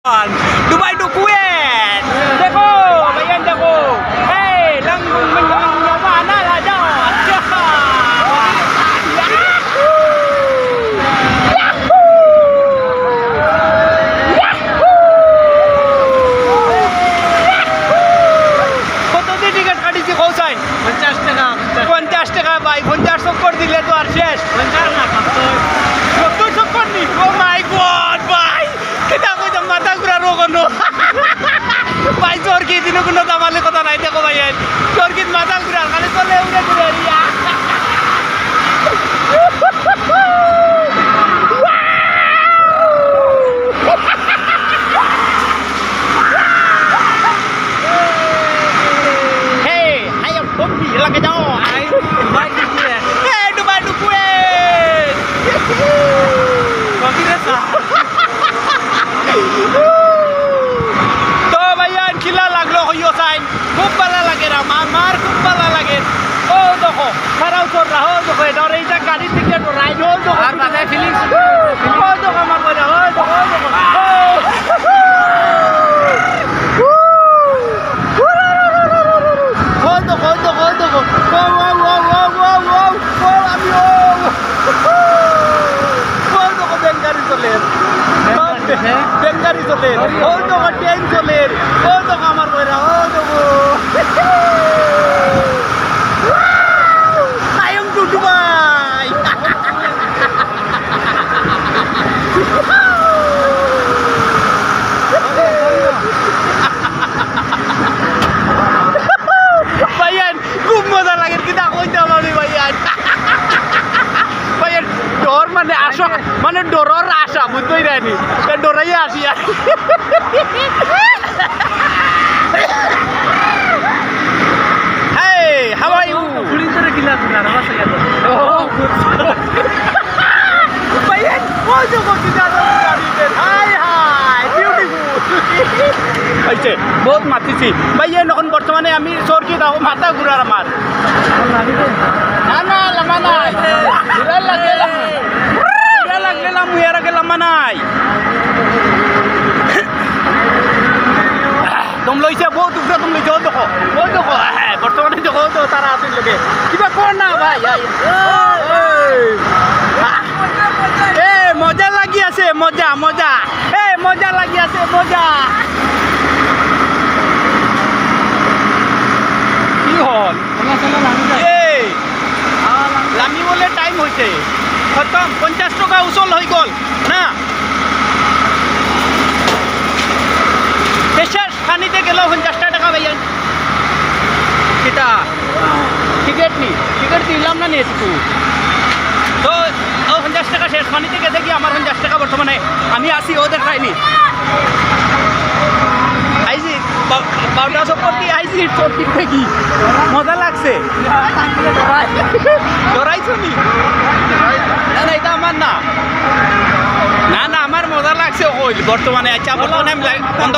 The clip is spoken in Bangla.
Dubai to Kuwait. देखो भैया देखो. Hey, mana lah jauh. কত দিয়ে টিকিট কাটিছি কৌসাইন 50 টাকা 50 টাকা ভাই 50 চক্কর দিলে তো আর শেষ 50 না 70 চক্কর নি ও মাই গড ভাই কেটা কইতাম মাথা ঘুরা রোগনো ভাই চরকি দিন কোনো দামালে কথা নাই দেখো ভাই চরকিত মাথা ঘুরা খালি চলে উড়ে ঘুরে Riya lagi jauh. Dubai to Kuwait. Hey, Dubai to Kuwait. Kami rasa. তো ভাইয়া কিলা লাগলো হইও সাইন খুব ভালো লাগে আমার খুব ভালো লাগে ও দেখো খারাপ তোর রাহো দেখো এটা এইটা গাড়ি থেকে রাইড হল দেখো আর বাদে ফিলিংস ও দেখো আমার করে ও দেখো বেঙ্গারি চলে ও তো ট্রেন চলে ও তো আমার কইরা ও দেখো আইম টু দুবাই ভাইয়ান খুব মজা লাগে কিনা কইতাম আমি ভাইয়ান ভাইয়ান ডর মানে আশা মানে ডরর আশা বুঝতেই রায়নি ডরাইয়া আসি আর Hey, how are you? Police ধরে কিলা না রাস্তা গেল ভাইয়ান ওই দেখো কিনা হাই হাই বিউটিফুল আইছে বহুত মাতিছি ভাইয়ান এখন বর্তমানে আমি চরকি দাও মাথা ঘুরার আমার না না লামা নাই ঘুরার লাগে মুয়ারা গেলাম নাই দম লইছে বহুত উপরে দম লইছে দেখো ও দেখো বর্তমানে দেখো তো তারা আছে লোকে কিবা কর না ভাই এ মজা লাগি আছে মজা মজা এ মজা লাগি আছে মজা কি হল লামি বলে টাইম হয়েছে খতম 50 টাকা উচল হয়ে গল না শেষ পানিতে গেল 50 টাকা ভাইয়া সেটা টিকিট দিলাম না নিয়েছি তো ও 50 টাকা শেষ পানিতে গেছে কি আমার 50 টাকা বর্তমানে আমি আসি ওদের খাইনি আইসি বাউন্ডা সপতি আইসি সত্যি কি মজা লাগছে ডরাইছো নি না না এটা আমার না না না আমার মজা লাগছে ওই বর্তমানে আচ্ছা বর্তমানে আমি বন্ধ